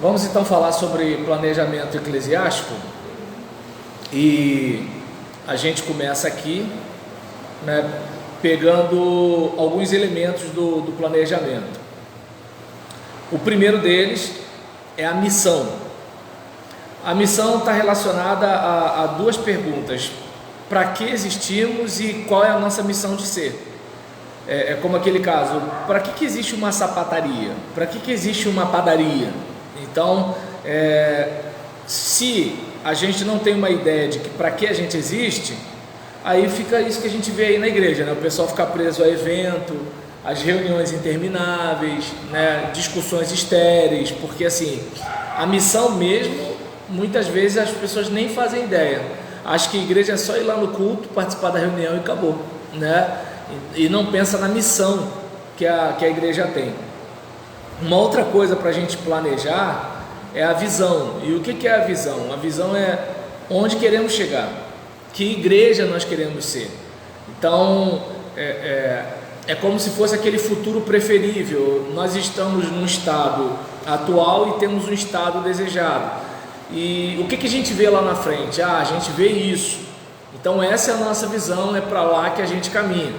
Vamos então falar sobre planejamento eclesiástico e a gente começa aqui, né, pegando alguns elementos do planejamento. O primeiro deles é a missão. A missão está relacionada a duas perguntas: para que existimos e qual é a nossa missão de ser? É como aquele caso: para que existe uma sapataria? Para que existe uma padaria? Então, se a gente não tem uma ideia de que para que a gente existe, aí fica isso que a gente vê aí na igreja, né? O pessoal fica preso a evento, as reuniões intermináveis, né? Discussões estéreis, porque assim, a missão mesmo, muitas vezes as pessoas nem fazem ideia. Acho que a igreja é só ir lá no culto, participar da reunião e acabou, né? E não pensa na missão que a igreja tem. Uma outra coisa para a gente planejar é a visão. E o que é a visão? A visão é onde queremos chegar, que igreja nós queremos ser. Então, é como se fosse aquele futuro preferível. Nós estamos num estado atual e temos um estado desejado. E o que a gente vê lá na frente? A gente vê isso. Então essa é a nossa visão, é para lá que a gente caminha.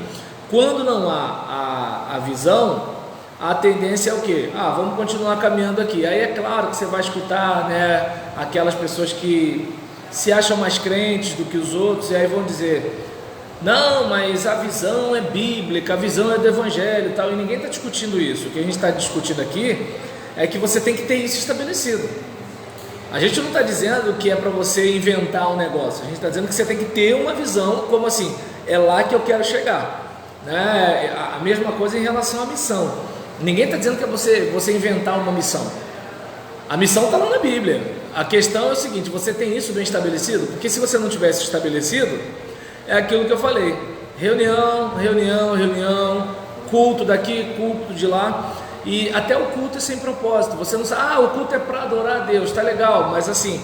Quando não há a visão, a tendência é o quê? Vamos continuar caminhando aqui. Aí é claro que você vai escutar, né, aquelas pessoas que se acham mais crentes do que os outros, e aí vão dizer: não, mas a visão é bíblica, a visão é do evangelho e tal. E ninguém está discutindo isso. O que a gente está discutindo aqui é que você tem que ter isso estabelecido. A gente não está dizendo que é para você inventar um negócio. A gente está dizendo que você tem que ter uma visão, como assim, é lá que eu quero chegar, né? A mesma coisa em relação à missão. Ninguém está dizendo que é você inventar uma missão. A missão está lá na Bíblia. A questão é o seguinte: você tem isso bem estabelecido? Porque se você não tivesse estabelecido, é aquilo que eu falei: reunião, culto daqui, culto de lá. E até o culto é sem propósito. Você não sabe, o culto é para adorar a Deus, tá legal, mas assim,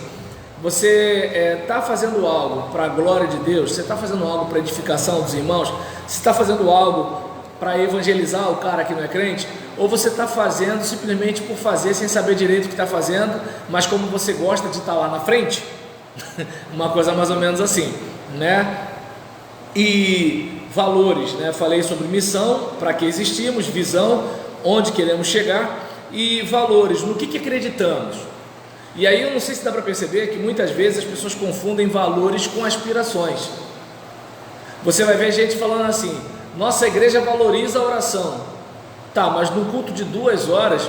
você está fazendo algo para a glória de Deus? Você está fazendo algo para edificação dos irmãos? Você está fazendo algo para evangelizar o cara que não é crente? Ou você está fazendo simplesmente por fazer, sem saber direito o que está fazendo, mas como você gosta de estar lá na frente? Uma coisa mais ou menos assim, né? E valores, né? Falei sobre missão, para que existimos, visão, onde queremos chegar, e valores, no que acreditamos. E aí eu não sei se dá para perceber que muitas vezes as pessoas confundem valores com aspirações. Você vai ver gente falando assim: nossa igreja valoriza a oração. Tá, mas no culto de 2 horas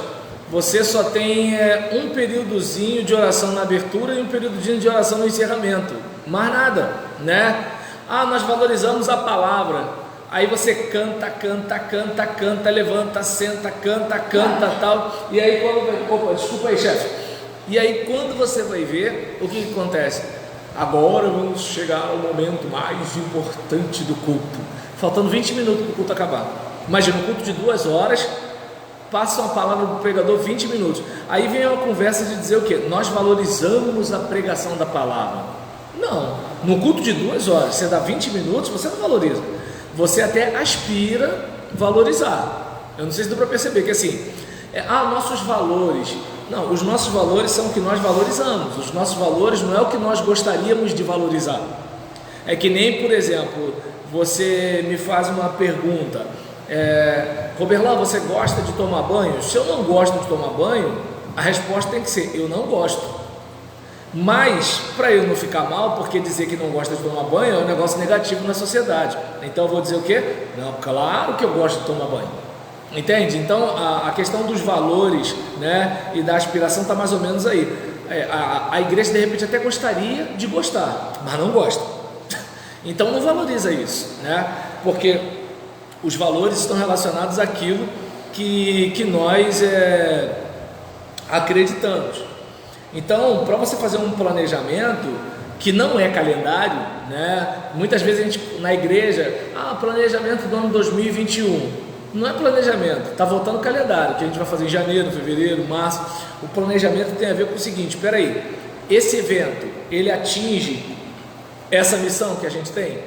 você só tem um períodozinho de oração na abertura e um períodozinho de oração no encerramento, mais nada, né? Nós valorizamos a palavra. Aí você canta, levanta, senta, canta, tal. E aí quando desculpa aí, chefe. E aí quando você vai ver, o que acontece? Agora vamos chegar ao momento mais importante do culto, faltando 20 minutos para o culto acabar. Imagina, um culto de 2 horas, passa uma palavra do pregador 20 minutos. Aí vem uma conversa de dizer o quê? Nós valorizamos a pregação da palavra. Não, no culto de 2 horas, você dá 20 minutos, você não valoriza. Você até aspira valorizar. Eu não sei se dá para perceber que assim, nossos valores. Não, os nossos valores são o que nós valorizamos. Os nossos valores não é o que nós gostaríamos de valorizar. É que nem, por exemplo, você me faz uma pergunta: Roberlan, você gosta de tomar banho? Se eu não gosto de tomar banho, a resposta tem que ser: eu não gosto. Mas, para eu não ficar mal, porque dizer que não gosta de tomar banho é um negócio negativo na sociedade. Então eu vou dizer o quê? Não, claro que eu gosto de tomar banho. Entende? Então a questão dos valores, né, e da aspiração está mais ou menos aí. A igreja de repente até gostaria de gostar, mas não gosta. Então não valoriza isso, né? Porque os valores estão relacionados àquilo que nós acreditamos. Então, para você fazer um planejamento que não é calendário, né? Muitas vezes a gente na igreja, planejamento do ano 2021, não é planejamento, está voltando o calendário, que a gente vai fazer em janeiro, fevereiro, março. O planejamento tem a ver com o seguinte: espera aí, esse evento, ele atinge essa missão que a gente tem?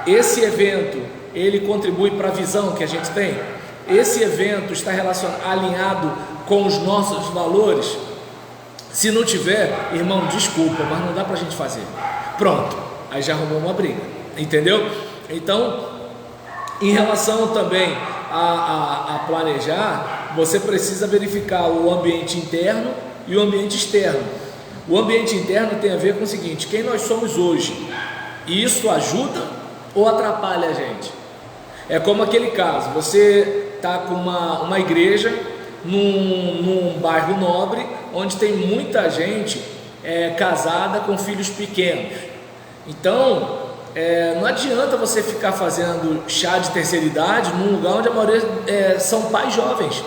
Esse evento, ele contribui para a visão que a gente tem? Esse evento está alinhado com os nossos valores? Se não tiver, irmão, desculpa, mas não dá para a gente fazer. Pronto, aí já arrumou uma briga, entendeu? Então, em relação também a planejar, você precisa verificar o ambiente interno e o ambiente externo. O ambiente interno tem a ver com o seguinte: quem nós somos hoje, e isso ajuda ou atrapalha a gente? É como aquele caso, você está com uma igreja num bairro nobre, onde tem muita gente casada com filhos pequenos. Então, não adianta você ficar fazendo chá de terceira idade num lugar onde a maioria são pais jovens.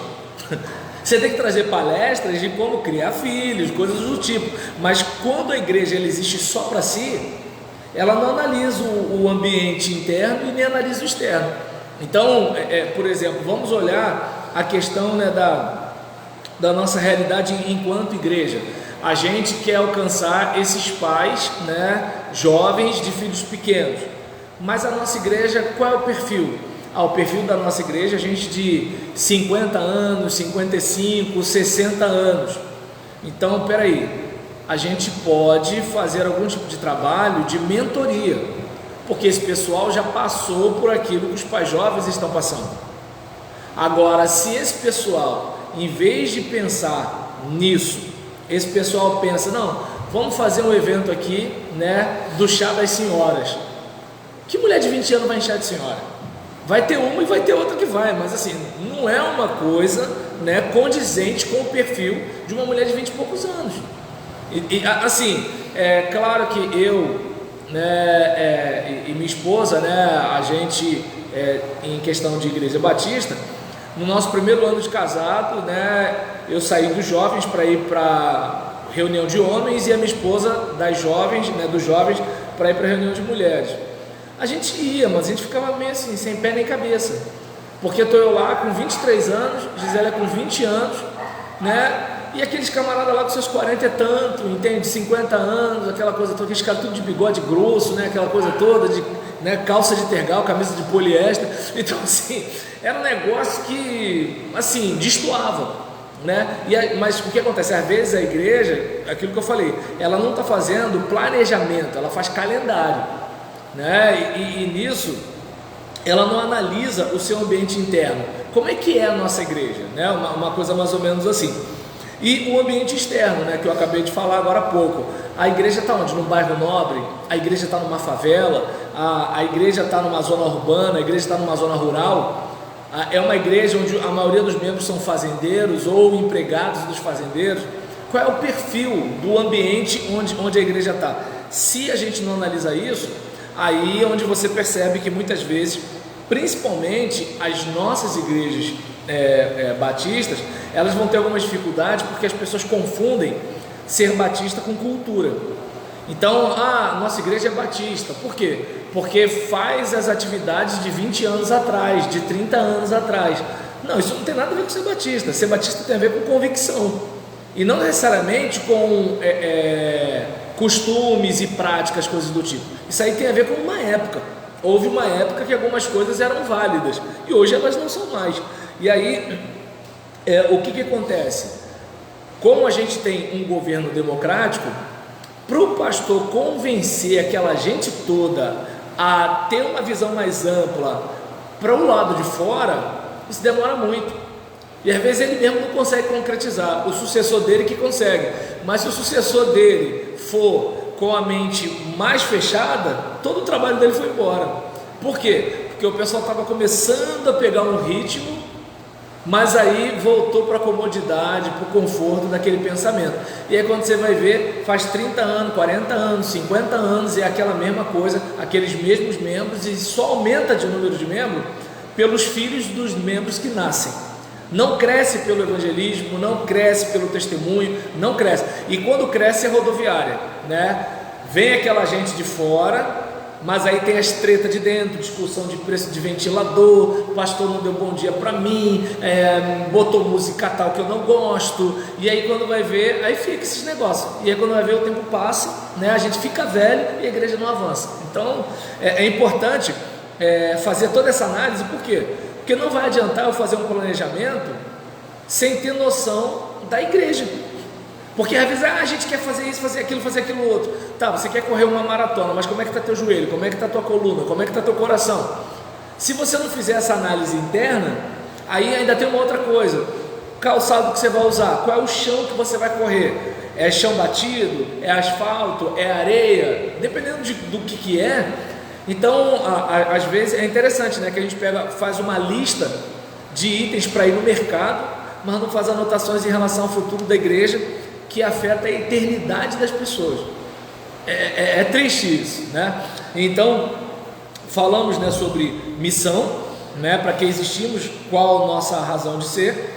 Você tem que trazer palestras de como criar filhos, coisas do tipo. Mas quando a igreja ela existe só para si, ela não analisa o ambiente interno e nem analisa o externo. Então, por exemplo, vamos olhar a questão, né, da nossa realidade enquanto igreja. A gente quer alcançar esses pais, né, jovens de filhos pequenos. Mas a nossa igreja, qual é o perfil? O perfil da nossa igreja é gente de 50 anos, 55, 60 anos. Então, peraí, a gente pode fazer algum tipo de trabalho de mentoria, porque esse pessoal já passou por aquilo que os pais jovens estão passando. Agora, se esse pessoal, em vez de pensar nisso, esse pessoal pensa, não, vamos fazer um evento aqui, né, do chá das senhoras. Que mulher de 20 anos vai em chá de senhora? Vai ter uma e vai ter outra que vai, mas assim, não é uma coisa, né, condizente com o perfil de uma mulher de 20 e poucos anos. Assim, é claro que eu, né, e minha esposa, né, a gente, em questão de igreja batista, no nosso primeiro ano de casado, né, eu saí dos jovens para ir para reunião de homens e a minha esposa das jovens, né, dos jovens, para ir para reunião de mulheres. A gente ia, mas a gente ficava meio assim, sem pé nem cabeça, porque estou eu lá com 23 anos, Gisele com 20 anos, né? E aqueles camaradas lá com seus 40 e tanto, entende? 50 anos, aquela coisa toda, aqueles caras tudo de bigode grosso, né? Aquela coisa toda, né? Calça de tergal, camisa de poliéster. Então, assim, era um negócio que, assim, destoava, né? Mas o que acontece? Às vezes a igreja, aquilo que eu falei, ela não está fazendo planejamento, ela faz calendário, né? E nisso ela não analisa o seu ambiente interno. Como é que é a nossa igreja, né? Uma coisa mais ou menos assim. E o ambiente externo, né, que eu acabei de falar agora há pouco. A igreja está onde? Num bairro nobre? A igreja está numa favela? A igreja está numa zona urbana? A igreja está numa zona rural? É uma igreja onde a maioria dos membros são fazendeiros ou empregados dos fazendeiros? Qual é o perfil do ambiente onde a igreja está? Se a gente não analisa isso, aí é onde você percebe que muitas vezes, principalmente as nossas igrejas batistas, elas vão ter algumas dificuldades porque as pessoas confundem ser batista com cultura. Então, nossa igreja é batista. Por quê? Porque faz as atividades de 20 anos atrás, de 30 anos atrás. Não, isso não tem nada a ver com ser batista. Ser batista tem a ver com convicção e não necessariamente com costumes e práticas, coisas do tipo. Isso aí tem a ver com uma época. Houve uma época que algumas coisas eram válidas e hoje elas não são mais. E aí, o que acontece? Como a gente tem um governo democrático, para o pastor convencer aquela gente toda a ter uma visão mais ampla para o lado de fora, isso demora muito. E às vezes ele mesmo não consegue concretizar, o sucessor dele que consegue. Mas se o sucessor dele for com a mente mais fechada, todo o trabalho dele foi embora. Por quê? Porque o pessoal estava começando a pegar um ritmo, mas aí voltou para a comodidade, para o conforto daquele pensamento. E aí quando você vai ver, faz 30 anos, 40 anos, 50 anos, e é aquela mesma coisa, aqueles mesmos membros, e só aumenta de número de membros pelos filhos dos membros que nascem. Não cresce pelo evangelismo, não cresce pelo testemunho, não cresce. E quando cresce é rodoviária, né? Vem aquela gente de fora, mas aí tem as tretas de dentro, discussão de preço de ventilador, o pastor não deu bom dia para mim, botou música tal que eu não gosto, e aí quando vai ver, aí fica esses negócios, e aí quando vai ver o tempo passa, né, a gente fica velho e a igreja não avança. Então é importante fazer toda essa análise. Por quê? Porque não vai adiantar eu fazer um planejamento sem ter noção da igreja. Porque às vezes a gente quer fazer isso, fazer aquilo outro. Tá, você quer correr uma maratona, mas como é que está teu joelho? Como é que está tua coluna? Como é que está teu coração? Se você não fizer essa análise interna, aí ainda tem uma outra coisa. Calçado que você vai usar, qual é o chão que você vai correr? É chão batido? É asfalto? É areia? Dependendo do que é. Então, às vezes é interessante, né, que a gente faz uma lista de itens para ir no mercado, mas não faz anotações em relação ao futuro da igreja, que afeta a eternidade das pessoas. É triste isso, né? Então, falamos, né, sobre missão, né, para que existimos, qual a nossa razão de ser,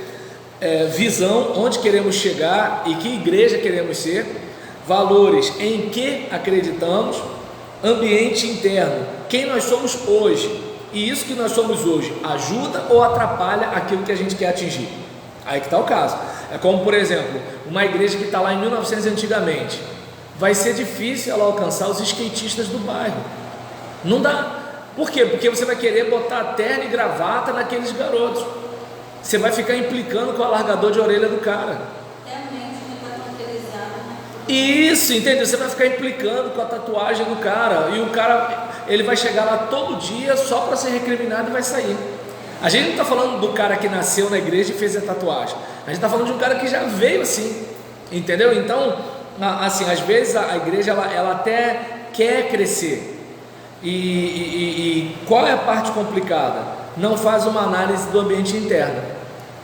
visão, onde queremos chegar e que igreja queremos ser, valores, em que acreditamos, ambiente interno, quem nós somos hoje, e isso que nós somos hoje ajuda ou atrapalha aquilo que a gente quer atingir? Aí que está o caso. É como, por exemplo, uma igreja que está lá em 1900 antigamente, vai ser difícil ela alcançar os skatistas do bairro. Não dá. Por quê? Porque você vai querer botar terno e gravata naqueles garotos. Você vai ficar implicando com o alargador de orelha do cara. Isso, entendeu? Você vai ficar implicando com a tatuagem do cara. E o cara, ele vai chegar lá todo dia só para ser recriminado e vai sair. A gente não está falando do cara que nasceu na igreja e fez a tatuagem. A gente está falando de um cara que já veio assim. Entendeu? Então, assim, às vezes a igreja ela até quer crescer. E qual é a parte complicada? Não faz uma análise do ambiente interno.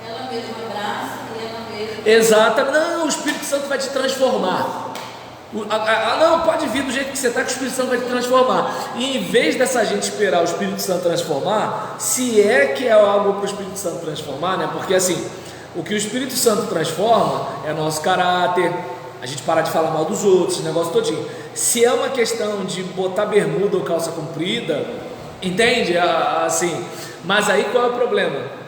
Ela mesma abraça e ela mesma... Exato. Não, o Espírito Santo vai te transformar. Não, pode vir do jeito que você está, que o Espírito Santo vai te transformar. E em vez dessa gente esperar o Espírito Santo transformar, se é que é algo para o Espírito Santo transformar, né? Porque assim, o que o Espírito Santo transforma é nosso caráter, a gente parar de falar mal dos outros, esse negócio todinho. Se é uma questão de botar bermuda ou calça comprida, entende? Assim, mas aí qual é o problema?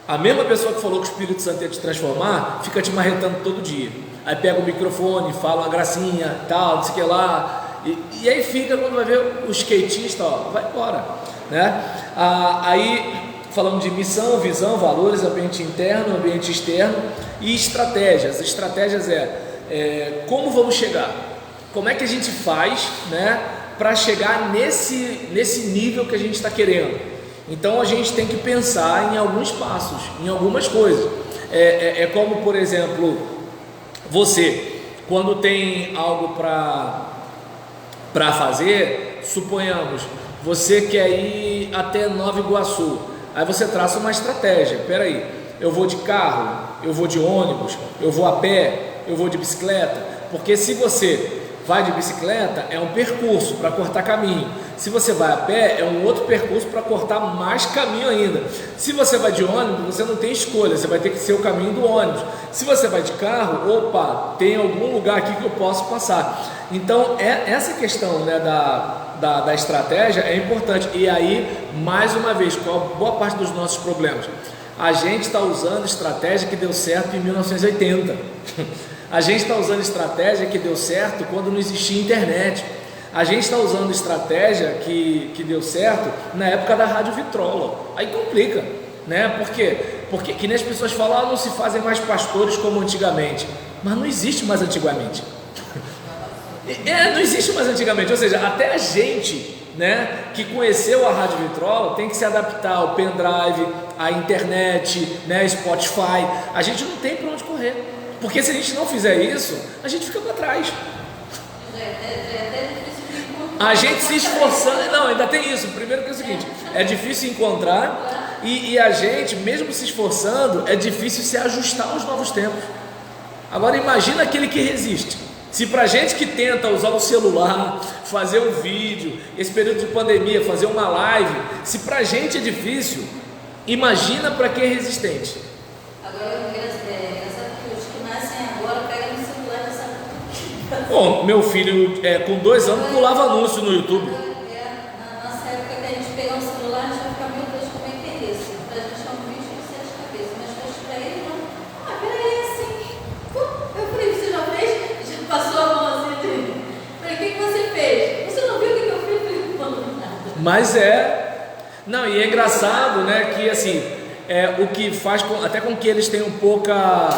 A mesma pessoa que falou que o Espírito Santo ia te transformar, fica te marretando todo dia. Aí pega o microfone, fala uma gracinha, tal, não sei o que lá, e aí fica, quando vai ver o skatista, ó, vai embora, né? Aí falamos de missão, visão, valores, ambiente interno, ambiente externo e estratégias. Estratégias como vamos chegar, como é que a gente faz, né, para chegar nesse nível que a gente está querendo. Então a gente tem que pensar em alguns passos, em algumas coisas. É como, por exemplo, você, quando tem algo para fazer, suponhamos, você quer ir até Nova Iguaçu, aí você traça uma estratégia. Peraí, eu vou de carro, eu vou de ônibus, eu vou a pé, eu vou de bicicleta, porque se você vai de bicicleta, é um percurso para cortar caminho. Se você vai a pé, é um outro percurso para cortar mais caminho ainda. Se você vai de ônibus, você não tem escolha, você vai ter que ser o caminho do ônibus. Se você vai de carro, opa, tem algum lugar aqui que eu posso passar. Então, essa questão, né, da estratégia é importante. E aí, mais uma vez, qual a boa parte dos nossos problemas? A gente está usando estratégia que deu certo em 1980. A gente está usando estratégia que deu certo quando não existia internet. A gente está usando estratégia que deu certo na época da Rádio Vitrola. Aí complica, né? Por quê? Porque que nem as pessoas falam, não se fazem mais pastores como antigamente. Mas não existe mais antigamente. Não existe mais antigamente. Ou seja, até a gente, né, que conheceu a Rádio Vitrola tem que se adaptar ao pendrive, à internet, né, Spotify. A gente não tem para onde correr. Porque se a gente não fizer isso, a gente fica para trás. A gente se esforçando, não, ainda tem isso. Primeiro que é o seguinte, é difícil encontrar e a gente, mesmo se esforçando, é difícil se ajustar aos novos tempos. Agora imagina aquele que resiste. Se pra gente que tenta usar o celular, fazer um vídeo, esse período de pandemia, fazer uma live, se pra gente é difícil, imagina para quem é resistente. Agora bom, meu filho com 2 anos pulava anúncio no YouTube. Na nossa época que a gente pegava um celular, a gente vai ficar, meu Deus, como é que é isso? Pra gente é um bicho de 7 cabeças, mas pra ele não. Peraí, é assim. Eu falei, você já fez? Já passou a mão assim de... Falei, o que você fez? Você não viu o que eu fiz? Falei, não, nada. Mas não, e é engraçado, né, que assim, o que faz até com que eles tenham pouca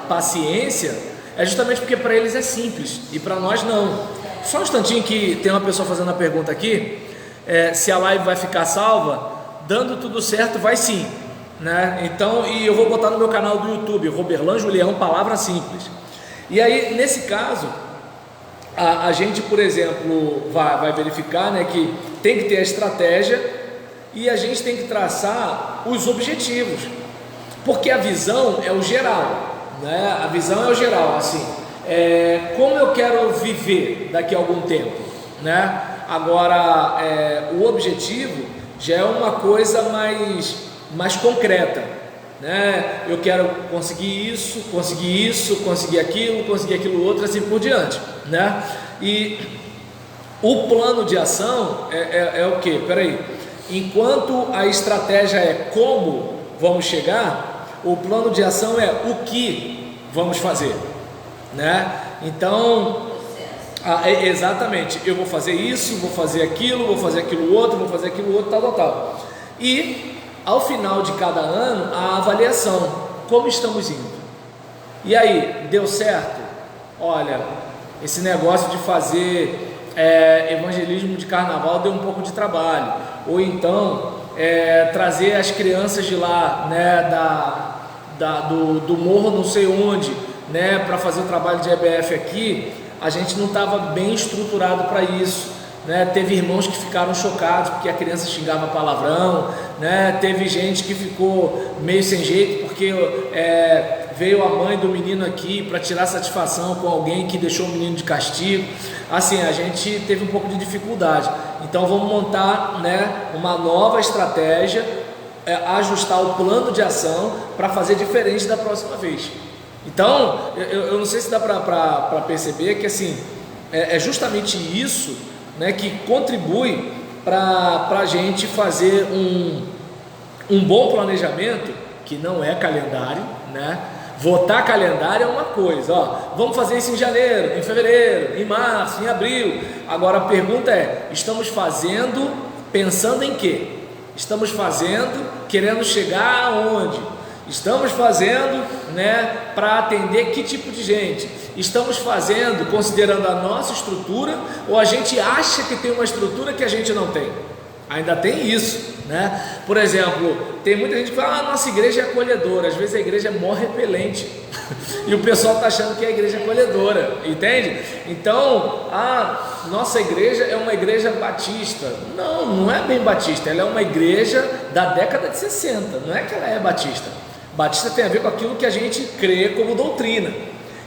paciência É justamente porque para eles é simples e para nós não. Só um instantinho que tem uma pessoa fazendo a pergunta aqui, se a live vai ficar salva. Dando tudo certo, vai sim, né? Então, e eu vou botar no meu canal do YouTube, Roberlan Julião, Palavra Simples. E aí, nesse caso, a gente, por exemplo, vai verificar, né, que tem que ter a estratégia e a gente tem que traçar os objetivos, porque a visão é o geral, né? A visão é o geral, assim, como eu quero viver daqui a algum tempo, né? Agora, o objetivo já é uma coisa mais concreta, né? Eu quero conseguir isso, conseguir aquilo outro, assim por diante, né? E o plano de ação é o que? Peraí, enquanto a estratégia é como vamos chegar, o plano de ação é o que vamos fazer, né? Então, exatamente, eu vou fazer isso, vou fazer aquilo outro, tal. E ao final de cada ano, a avaliação, como estamos indo. E aí, deu certo? Olha, esse negócio de fazer evangelismo de carnaval deu um pouco de trabalho. Ou então, trazer as crianças de lá, né, do morro não sei onde, né, para fazer o trabalho de EBF aqui, a gente não estava bem estruturado para isso, né? Teve irmãos que ficaram chocados porque a criança xingava palavrão, né? Teve gente que ficou meio sem jeito porque veio a mãe do menino aqui para tirar satisfação com alguém que deixou o menino de castigo. Assim, a gente teve um pouco de dificuldade. Então vamos montar, né, uma nova estratégia, ajustar o plano de ação para fazer diferente da próxima vez. Então, eu não sei se dá para perceber que assim, é justamente isso, né, que contribui para a gente fazer um bom planejamento, que não é calendário, né? Votar calendário é uma coisa, ó, vamos fazer isso em janeiro, em fevereiro, em março, em abril. Agora a pergunta estamos fazendo pensando em quê? Estamos fazendo querendo chegar aonde? Estamos fazendo, né, para atender que tipo de gente? Estamos fazendo considerando a nossa estrutura ou a gente acha que tem uma estrutura que a gente não tem? Ainda tem isso, né? Por exemplo, tem muita gente que fala, nossa igreja é acolhedora. Às vezes a igreja é mó repelente e o pessoal está achando que a igreja é acolhedora, entende? Então, a nossa igreja é uma igreja batista. Não, não é bem batista, ela é uma igreja da década de 60, não é que ela é batista. Batista tem a ver com aquilo que a gente crê como doutrina,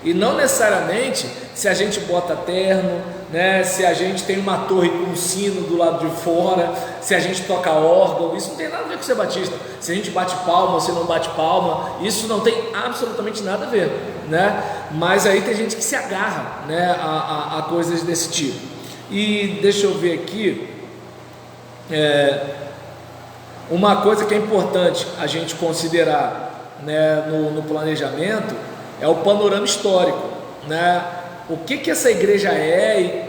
e não necessariamente se a gente bota terno, né, se a gente tem uma torre com um sino do lado de fora, se a gente toca órgão. Isso não tem nada a ver com ser batista. Se a gente bate palma ou se não bate palma, isso não tem absolutamente nada a ver, né? Mas aí tem gente que se agarra, né, a coisas desse tipo. E deixa eu ver aqui, uma coisa que é importante a gente considerar, né, no planejamento é o panorama histórico, né? O que essa igreja é e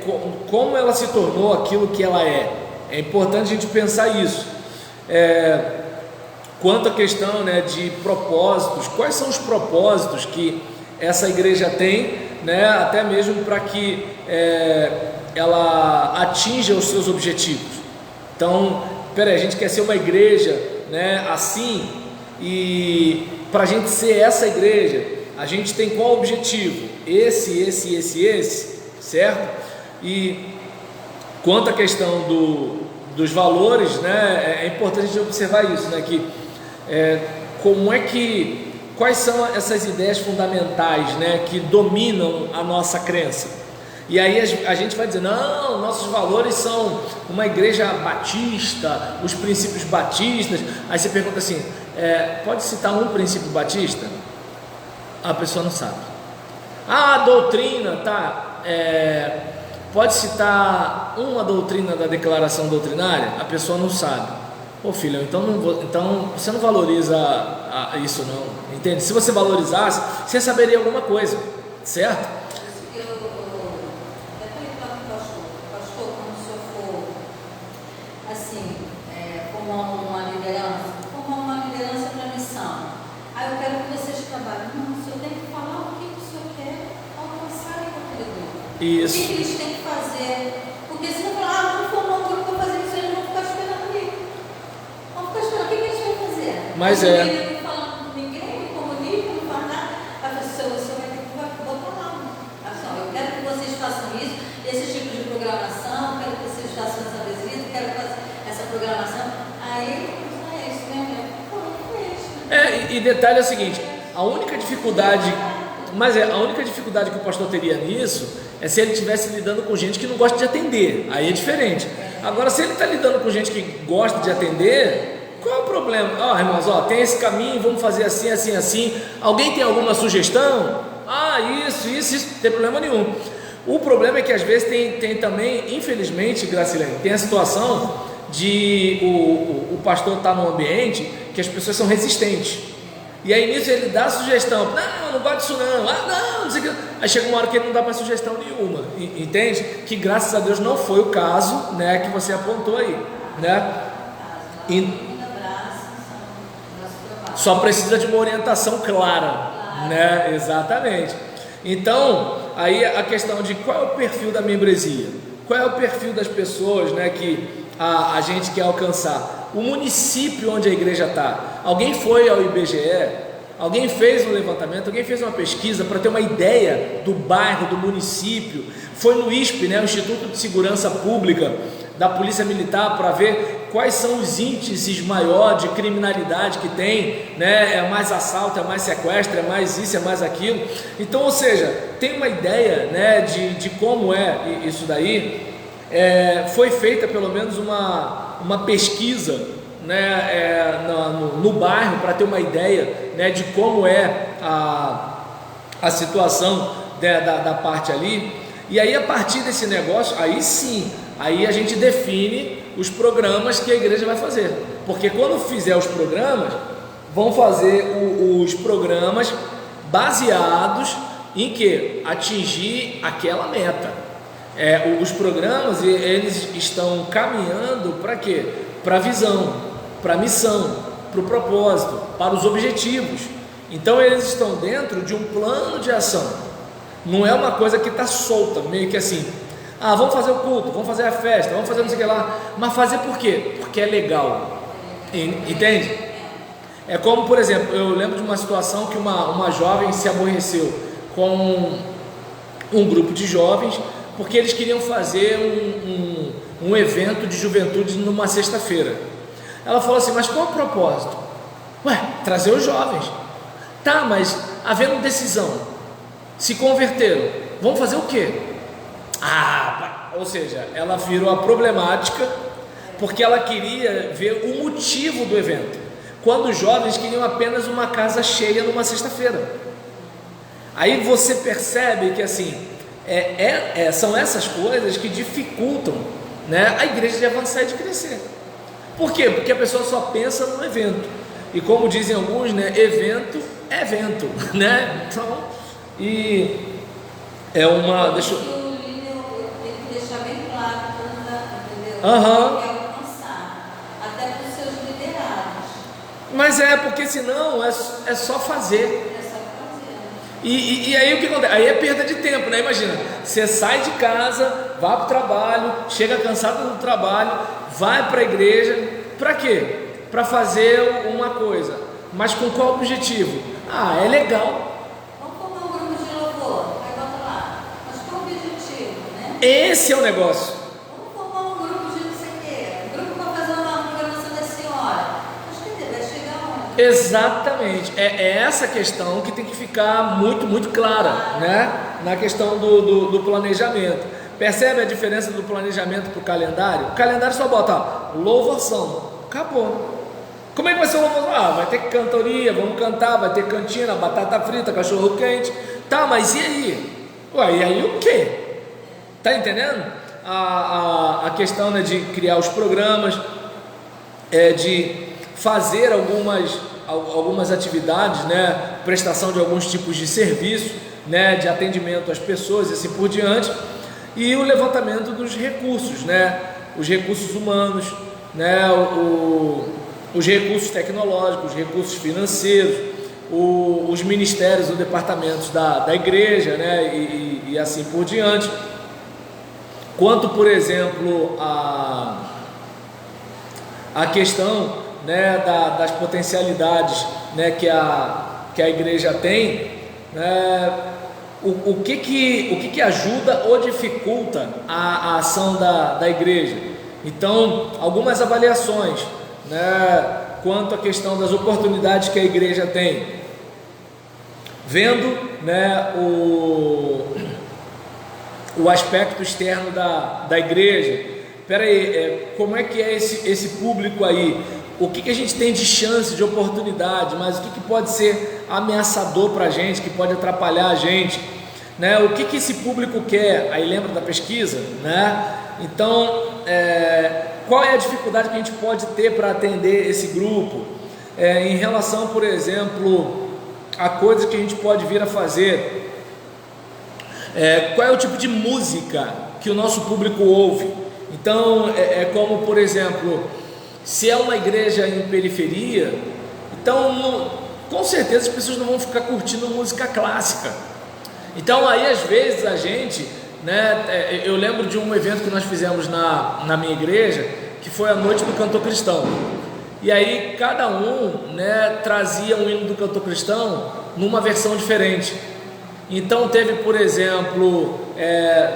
como ela se tornou aquilo que ela é. É importante a gente pensar isso. Quanto à questão, né, de propósitos, quais são os propósitos que essa igreja tem, né, até mesmo para que ela atinja os seus objetivos. Então, a gente quer ser uma igreja, né, assim, e para a gente ser essa igreja, a gente tem qual objetivo? Esse, certo? E quanto à questão dos valores, né, é importante a gente observar isso, né, que quais são essas ideias fundamentais, né, que dominam a nossa crença. E aí a gente vai dizer, não, nossos valores são uma igreja batista, os princípios batistas. Aí você pergunta assim, pode citar um princípio batista? A pessoa não sabe. A doutrina, tá, pode citar uma doutrina da declaração doutrinária? A pessoa não sabe. Pô, filho, então você não valoriza isso não, entende? Se você valorizasse, você saberia alguma coisa, certo? Isso. O que eles têm que fazer? Porque se não falar, vamos formar um grupo para fazer isso, eles vão ficar esperando ali. Vão ficar esperando. O que eles vão fazer? Mas ninguém não fala com ninguém, não comunica, não faz nada. Aí você vai ter que botar lá. Assim, ó, eu quero que vocês façam isso, esse tipo de programação, quero que vocês façam essa visita, quero fazer essa programação. Aí, é isso mesmo. E detalhe é o seguinte, a única dificuldade que o pastor teria nisso é se ele estivesse lidando com gente que não gosta de atender, aí é diferente. Agora, se ele está lidando com gente que gosta de atender, qual é o problema? Irmãos, tem esse caminho, vamos fazer assim, assim, assim. Alguém tem alguma sugestão? Isso, não tem problema nenhum. O problema é que às vezes tem também, infelizmente, Gracilene, tem a situação de o pastor estar num ambiente que as pessoas são resistentes. E aí nisso ele dá sugestão, não gosto disso não sei o que. Aí chega uma hora que ele não dá mais sugestão nenhuma, entende? Que graças a Deus não foi o caso, né, que você apontou aí, né? Só precisa de uma orientação clara, né? Exatamente. Então, aí a questão de qual é o perfil da membresia, qual é o perfil das pessoas, né, que a gente quer alcançar. O município onde a igreja está. Alguém foi ao IBGE, alguém fez um levantamento, alguém fez uma pesquisa para ter uma ideia do bairro, do município. Foi no ISP, né, o Instituto de Segurança Pública da Polícia Militar, para ver quais são os índices maiores de criminalidade que tem, né? É mais assalto, é mais sequestro, é mais isso, é mais aquilo. Então, ou seja, tem uma ideia, né, de como é isso daí. Foi feita pelo menos uma pesquisa, né, no bairro, para ter uma ideia, né, de como é a situação da parte ali. E aí, a partir desse negócio, aí sim, aí a gente define os programas que a igreja vai fazer. Porque quando fizer os programas, vão fazer os programas baseados em que? Atingir aquela meta. Os programas, eles estão caminhando para quê? Para a visão, para a missão, para o propósito, para os objetivos. Então eles estão dentro de um plano de ação. Não é uma coisa que está solta, meio que assim, vamos fazer o culto, vamos fazer a festa, vamos fazer não sei o que lá. Mas fazer por quê? Porque é legal. Entende? É como, por exemplo, eu lembro de uma situação que uma jovem se aborreceu com um grupo de jovens, porque eles queriam fazer um evento de juventude numa sexta-feira. Ela falou assim, mas qual é o propósito? Trazer os jovens. Tá, mas havendo decisão, se converteram, vamos fazer o quê? Ou seja, ela virou a problemática, porque ela queria ver o motivo do evento, quando os jovens queriam apenas uma casa cheia numa sexta-feira. Aí você percebe que assim, são essas coisas que dificultam, né, a igreja de avançar e de crescer. Por quê? Porque a pessoa só pensa no evento, e como dizem alguns, né, evento é evento, né? Então, e é uma... Deixa eu... O líder tem que deixar bem claro, entendeu? Aham. Quer alcançar, até para os seus liderados. Mas porque senão é só fazer. E aí o que acontece? Aí é perda de tempo, né? Imagina, você sai de casa, vai para o trabalho, chega cansado do trabalho, vai para a igreja, para quê? Para fazer uma coisa, mas com qual objetivo? É legal. Vamos formar um grupo de louvor, aí bota lá, mas qual o objetivo, né? Esse é o negócio. Vamos formar um grupo de não sei o quê, um grupo para fazer uma programação da senhora. Acho que vai chegar onde? Exatamente, é essa questão que tem que ficar muito, muito clara, né? Na questão do planejamento. Percebe a diferença do planejamento para o calendário? O calendário só bota louvação, acabou. Como é que vai ser o louvor? Vai ter cantoria, vamos cantar, vai ter cantina, batata frita, cachorro quente. Tá, mas e aí? E aí o quê? Tá entendendo? A questão, né, de criar os programas, de fazer algumas atividades, né, prestação de alguns tipos de serviço, né, de atendimento às pessoas e assim por diante, e o levantamento dos recursos, né, os recursos humanos, né, os recursos tecnológicos, os recursos financeiros, os ministérios, os departamentos da igreja, né, e assim por diante, quanto, por exemplo, a questão, né, das potencialidades, né, que a igreja tem, né, o que ajuda ou dificulta a ação da igreja. Então, algumas avaliações, né, quanto à questão das oportunidades que a igreja tem, vendo, né, o aspecto externo da igreja. Espera aí, como é que é esse público aí? O que a gente tem de chance, de oportunidade, mas o que pode ser ameaçador para a gente, que pode atrapalhar a gente, né? O que esse público quer? Aí lembra da pesquisa, né? Então, qual é a dificuldade que a gente pode ter para atender esse grupo? Em relação, por exemplo, a coisas que a gente pode vir a fazer, qual é o tipo de música que o nosso público ouve? Então, como, por exemplo, se é uma igreja em periferia, então com certeza as pessoas não vão ficar curtindo música clássica. Então aí às vezes a gente, né, eu lembro de um evento que nós fizemos na minha igreja, que foi a noite do cantor cristão. E aí cada um, né, trazia um hino do cantor cristão numa versão diferente. Então teve, por exemplo,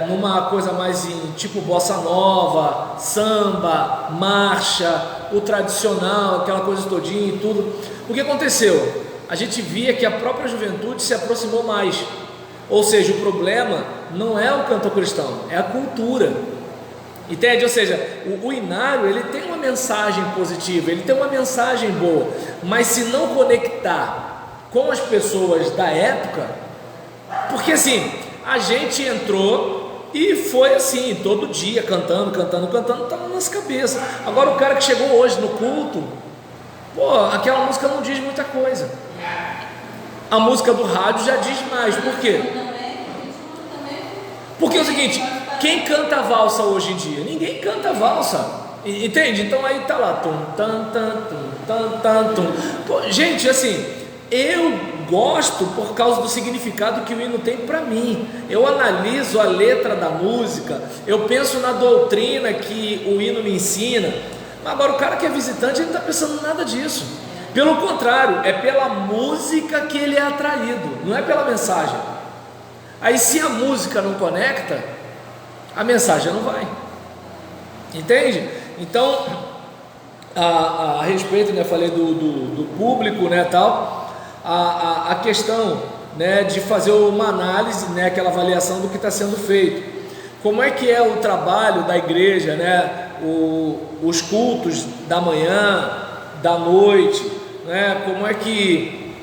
numa coisa mais tipo bossa nova, samba, marcha, o tradicional, aquela coisa todinha e tudo. O que aconteceu? A gente via que a própria juventude se aproximou mais. Ou seja, o problema não é o cantor cristão, é a cultura. Entende? Ou seja, o inário, ele tem uma mensagem positiva, ele tem uma mensagem boa, mas se não conectar com as pessoas da época, porque assim, a gente entrou e foi assim, todo dia cantando, tá na nossa cabeça. Agora o cara que chegou hoje no culto, aquela música não diz muita coisa. A música do rádio já diz mais. Por quê? Porque é o seguinte, quem canta valsa hoje em dia? Ninguém canta valsa, entende? Então aí tá lá, Pô, gente, assim, eu gosto por causa do significado que o hino tem para mim. Eu analiso a letra da música, eu penso na doutrina que o hino me ensina. Agora o cara que é visitante, ele não está pensando nada disso. Pelo contrário, é pela música que ele é atraído, não é pela mensagem. Aí se a música não conecta, a mensagem não vai. Entende? Então, a respeito, né, falei do público, né, tal, a questão, né, de fazer uma análise, né, aquela avaliação do que está sendo feito. Como é que é o trabalho da igreja, né, os cultos da manhã, da noite, né, como é que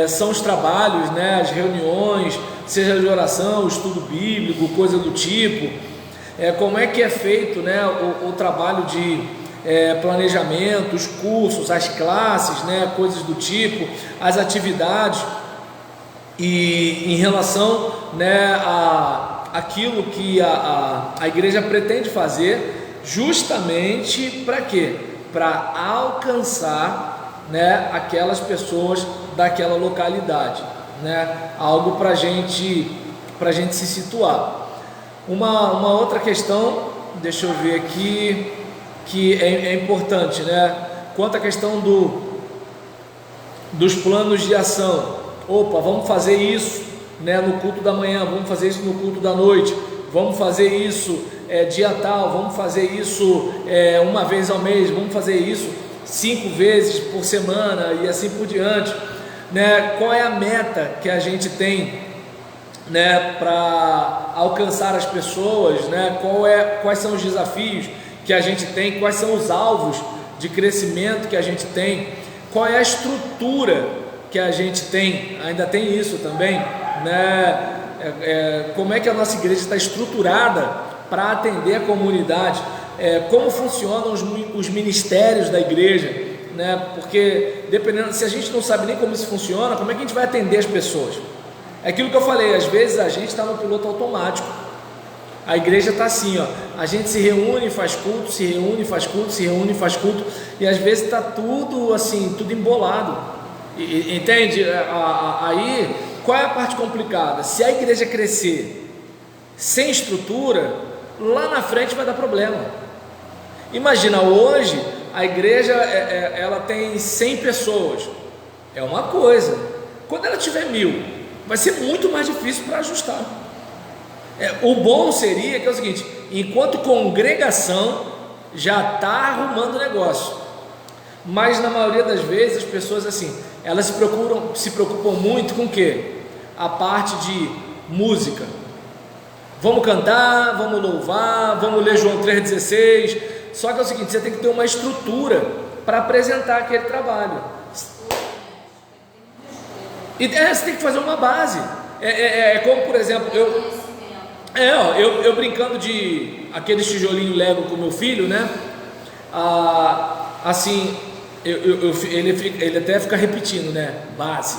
são os trabalhos, né, as reuniões, seja de oração, estudo bíblico, coisa do tipo, como é que é feito, né, o trabalho de planejamento, os cursos, as classes, né, coisas do tipo, as atividades, e em relação, né, a aquilo que a igreja pretende fazer, justamente para quê? Para alcançar, né, aquelas pessoas daquela localidade, né? Algo para gente se situar. Uma outra questão, deixa eu ver aqui, que é importante, né? Quanto à questão dos planos de ação. Vamos fazer isso, né, no culto da manhã, vamos fazer isso no culto da noite, vamos fazer isso dia tal, vamos fazer isso uma vez ao mês, vamos fazer isso 5 vezes por semana e assim por diante, né? Qual é a meta que a gente tem, né, para alcançar as pessoas, né? Quais são os desafios que a gente tem, quais são os alvos de crescimento que a gente tem, qual é a estrutura que a gente tem, ainda tem isso também, né? Como é que a nossa igreja está estruturada para atender a comunidade, como funcionam os ministérios da igreja, né? Porque dependendo, se a gente não sabe nem como isso funciona, como é que a gente vai atender as pessoas? É aquilo que eu falei, às vezes a gente está no piloto automático. A igreja está assim, a gente se reúne, faz culto, se reúne, faz culto, se reúne, faz culto, e às vezes está tudo assim, tudo embolado. Entende? Aí, qual é a parte complicada? Se a igreja crescer sem estrutura, lá na frente vai dar problema. Imagina, hoje a igreja ela tem 100 pessoas, é uma coisa. Quando ela tiver 1000, vai ser muito mais difícil para ajustar. O bom seria que é o seguinte: enquanto congregação já está arrumando o negócio, mas na maioria das vezes as pessoas assim, elas se preocupam muito com o quê? A parte de música. Vamos cantar, vamos louvar, vamos ler João 3,16. Só que é o seguinte, você tem que ter uma estrutura para apresentar aquele trabalho. E você tem que fazer uma base. Como, por exemplo, eu brincando de aqueles tijolinhos Lego com meu filho, né? Assim, ele até fica repetindo, né? Base,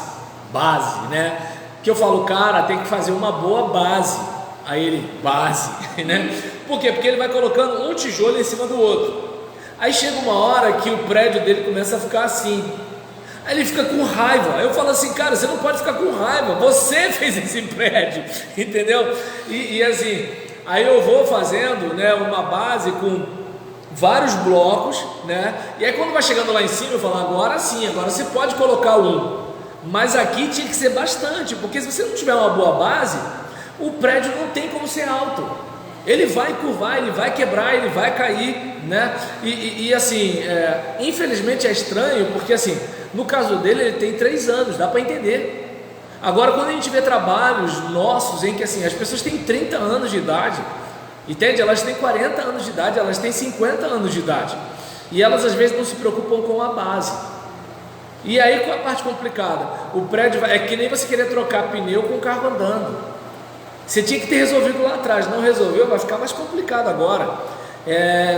né? Que eu falo, cara, tem que fazer uma boa base. Aí ele, base, né? Por quê? Porque ele vai colocando um tijolo em cima do outro. Aí chega uma hora que o prédio dele começa a ficar assim. Aí ele fica com raiva. Aí eu falo assim, cara, você não pode ficar com raiva. Você fez esse prédio, entendeu? E assim, aí eu vou fazendo, né, uma base com vários blocos, né? E aí quando vai chegando lá em cima, eu falo, agora sim, agora você pode colocar um. Mas aqui tinha que ser bastante, porque se você não tiver uma boa base, o prédio não tem como ser alto. Ele vai curvar, ele vai quebrar, ele vai cair, né? E assim, infelizmente é estranho, porque assim, no caso dele, ele tem 3 anos, dá para entender. Agora, quando a gente vê trabalhos nossos em que assim, as pessoas têm 30 anos de idade, entende? Elas têm 40 anos de idade, elas têm 50 anos de idade, e elas às vezes não se preocupam com a base. E aí, qual é a parte complicada? O prédio é que nem você querer trocar pneu com o carro andando. Você tinha que ter resolvido lá atrás, não resolveu, vai ficar mais complicado agora.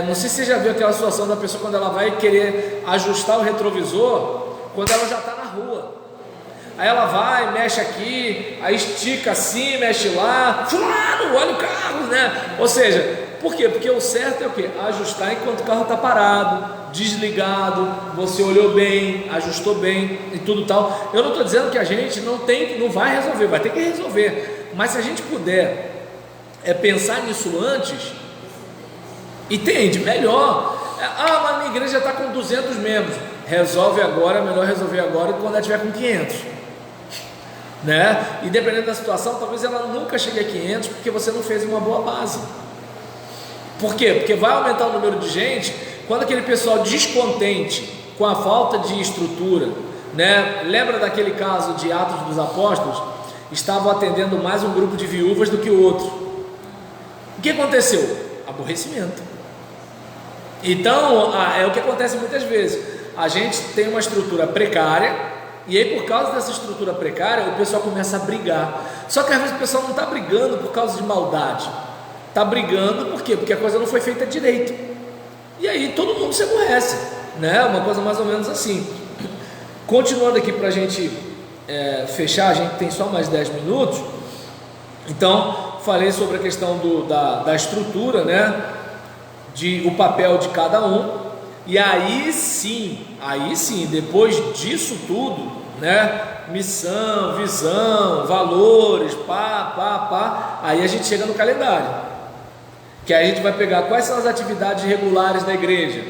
Não sei se você já viu aquela situação da pessoa quando ela vai querer ajustar o retrovisor, quando ela já está na rua. Aí ela vai, mexe aqui, aí estica assim, mexe lá, fulano, olha o carro, né? Ou seja, por quê? Porque o certo é o quê? Ajustar enquanto o carro está parado, desligado, você olhou bem, ajustou bem e tudo tal. Eu não estou dizendo que a gente não vai resolver, vai ter que resolver. Mas se a gente puder pensar nisso antes, entende? Melhor. Mas minha igreja está com 200 membros. Resolve agora, é melhor resolver agora do que quando ela estiver com 500, né? E dependendo da situação, talvez ela nunca chegue a 500 porque você não fez uma boa base. Por quê? Porque vai aumentar o número de gente quando aquele pessoal descontente com a falta de estrutura, né? Lembra daquele caso de Atos dos Apóstolos? Estavam atendendo mais um grupo de viúvas do que o outro. O que aconteceu? Aborrecimento. Então, é o que acontece muitas vezes. A gente tem uma estrutura precária, e aí por causa dessa estrutura precária, o pessoal começa a brigar. Só que às vezes o pessoal não está brigando por causa de maldade. Está brigando por quê? Porque a coisa não foi feita direito. E aí todo mundo se aborrece, né? Uma coisa mais ou menos assim. Continuando aqui para a gente fechar, a gente tem só mais 10 minutos. Então, falei sobre a questão da estrutura, né? O papel de cada um. E aí sim, depois disso tudo, né? Missão, visão, valores, aí a gente chega no calendário. Que aí a gente vai pegar quais são as atividades regulares da igreja.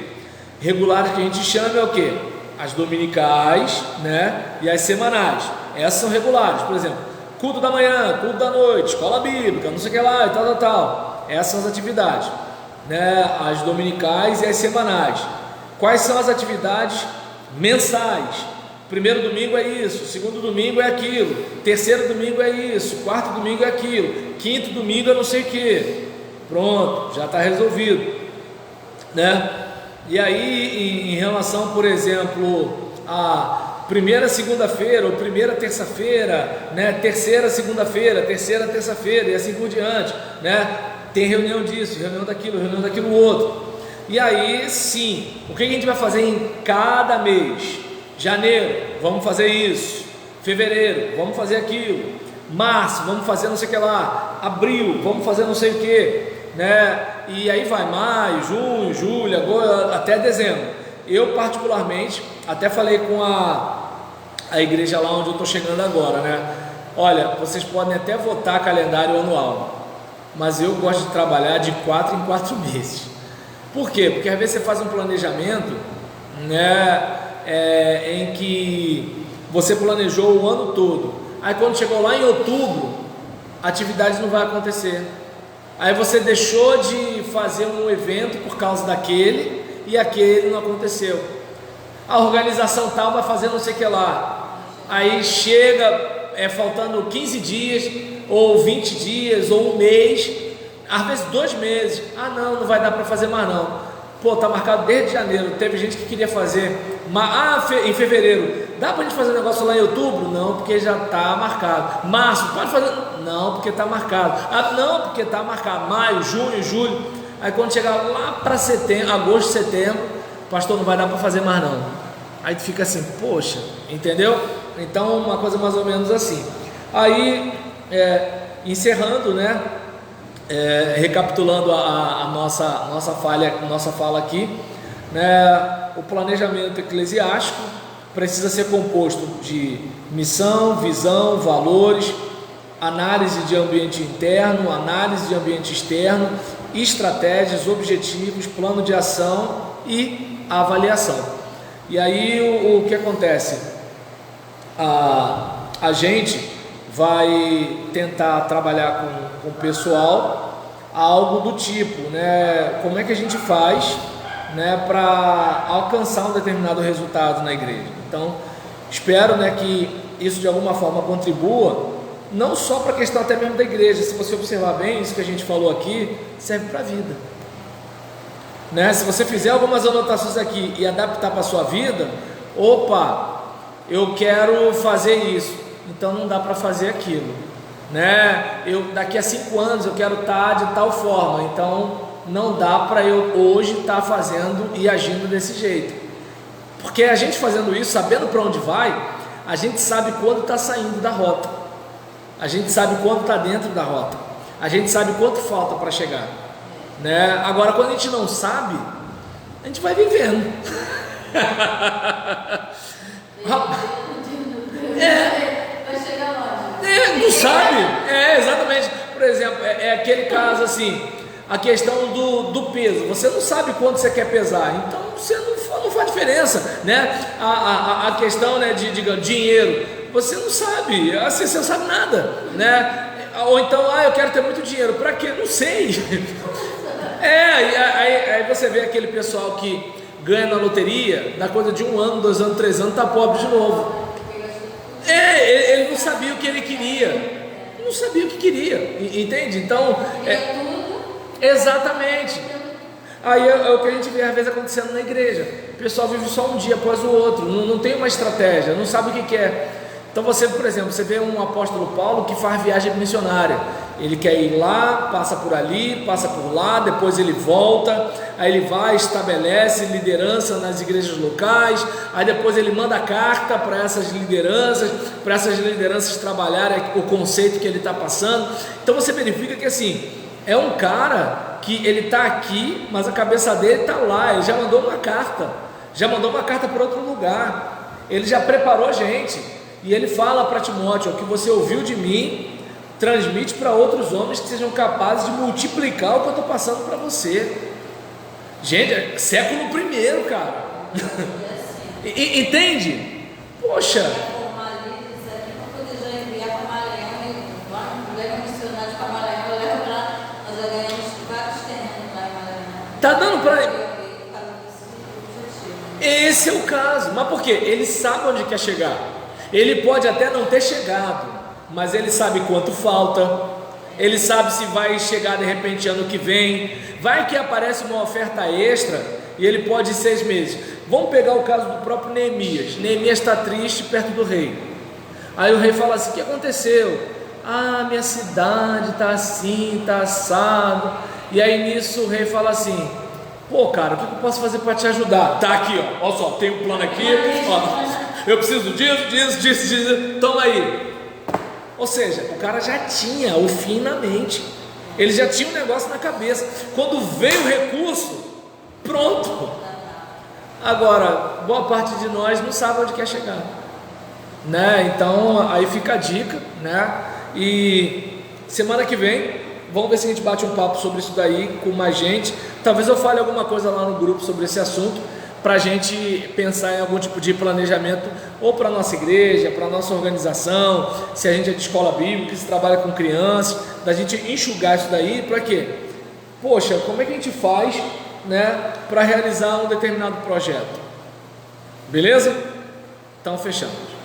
Regulares que a gente chama é o quê? As dominicais, né? E as semanais. Essas são regulares, por exemplo, culto da manhã, culto da noite, escola bíblica, não sei o que lá e tal. Essas são as atividades, né? As dominicais e as semanais. Quais são as atividades mensais? Primeiro domingo é isso, segundo domingo é aquilo, terceiro domingo é isso, quarto domingo é aquilo, quinto domingo é não sei o que. Pronto, já está resolvido, né? E aí, em relação, por exemplo, a primeira segunda-feira ou primeira terça-feira, né? Terceira segunda-feira, terceira terça-feira e assim por diante, né? Tem reunião disso, reunião daquilo outro. E aí sim, o que a gente vai fazer em cada mês? Janeiro, vamos fazer isso. Fevereiro, vamos fazer aquilo. Março, vamos fazer não sei o que lá. Abril, vamos fazer não sei o que, né? E aí vai maio, junho, julho, agora até dezembro. Eu particularmente, até falei com a a igreja lá onde eu estou chegando agora, né? Olha, vocês podem até votar calendário anual, mas eu gosto de trabalhar de 4 em 4 meses. Por quê? Porque às vezes você faz um planejamento, né, em que você planejou o ano todo, aí quando chegou lá em outubro, a atividade não vai acontecer. Aí você deixou de fazer um evento por causa daquele, e aquele não aconteceu. A organização tal vai fazer não sei o que lá, aí chega faltando 15 dias, ou 20 dias, ou um mês, às vezes 2 meses, não vai dar para fazer mais não, pô, tá marcado desde janeiro, teve gente que queria fazer, em fevereiro, dá pra gente fazer um negócio lá em outubro? Não, porque já tá marcado. Março, pode fazer? Não, porque tá marcado. Não, porque tá marcado. Maio, junho, julho, aí quando chegar lá para setembro, agosto, setembro, pastor, não vai dar para fazer mais não. Aí tu fica assim, poxa, entendeu? Então uma coisa mais ou menos assim. Aí encerrando, né, recapitulando a nossa fala aqui, né, o planejamento eclesiástico precisa ser composto de missão, visão, valores, análise de ambiente interno, análise de ambiente externo, estratégias, objetivos, plano de ação e avaliação. E aí o que acontece? A gente vai tentar trabalhar com o pessoal algo do tipo, né? Como é que a gente faz, né, para alcançar um determinado resultado na igreja? Então, espero, né, que isso de alguma forma contribua, não só para a questão até mesmo da igreja. Se você observar bem, isso que a gente falou aqui serve para a vida, né? Se você fizer algumas anotações aqui e adaptar para a sua vida, opa, eu quero fazer isso, então não dá para fazer aquilo, né? Daqui a 5 anos eu quero estar de tal forma, então não dá para eu hoje estar fazendo e agindo desse jeito, porque a gente fazendo isso, sabendo para onde vai, a gente sabe quando está saindo da rota, a gente sabe quando está dentro da rota, a gente sabe quanto falta para chegar, né? Agora, quando a gente não sabe, a gente vai vivendo. Vai chegar longe. Não sabe? Exatamente. Por exemplo, aquele caso assim, a questão do peso. Você não sabe quanto você quer pesar, então você não faz diferença, né? A questão, né, de dinheiro, você não sabe, assim, você não sabe nada, né? Ou então, eu quero ter muito dinheiro, para quê? Não sei. Aí você vê aquele pessoal que ganha na loteria, na coisa de 1 ano, 2 anos, 3 anos, tá pobre de novo. Ele não sabia o que ele queria, não sabia o que queria, entende? Então, exatamente. Aí é o que a gente vê às vezes acontecendo na igreja. O pessoal vive só um dia após o outro, não tem uma estratégia, não sabe o que quer. Então você, por exemplo, você vê um apóstolo Paulo que faz viagem missionária. Ele quer ir lá, passa por ali, passa por lá, depois ele volta, aí ele vai, estabelece liderança nas igrejas locais, aí depois ele manda carta para essas lideranças trabalharem o conceito que ele está passando. Então você verifica que assim, é um cara que ele está aqui, mas a cabeça dele está lá, ele já mandou uma carta para outro lugar, ele já preparou a gente. E ele fala para Timóteo: o que você ouviu de mim, transmite para outros homens que sejam capazes de multiplicar o que eu estou passando para você. Gente, é século I, cara. Entende? Poxa. Tá dando para... Esse é o caso. Mas por quê? Ele sabe onde quer chegar. Ele pode até não ter chegado, mas ele sabe quanto falta, ele sabe se vai chegar de repente ano que vem, vai que aparece uma oferta extra e ele pode ir 6 meses. Vamos pegar o caso do próprio Neemias. Neemias está triste perto do rei, aí o rei fala assim: o que aconteceu? Minha cidade está assim, está assado. E aí nisso o rei fala assim: pô, cara, o que eu posso fazer para te ajudar? Tá aqui, ó, olha só, tem um plano aqui, ó. Eu preciso disso, toma aí. Ou seja, o cara já tinha o fim na mente, ele já tinha um negócio na cabeça. Quando veio o recurso, pronto. Agora, boa parte de nós não sabe onde quer chegar. né? Então aí fica a dica, né? E semana que vem vamos ver se a gente bate um papo sobre isso daí com mais gente. Talvez eu fale alguma coisa lá no grupo sobre esse assunto, para a gente pensar em algum tipo de planejamento, ou para a nossa igreja, para a nossa organização, se a gente é de escola bíblica, se trabalha com crianças, da gente enxugar isso daí. Para quê? Poxa, como é que a gente faz, né, para realizar um determinado projeto? Beleza? Então fechamos.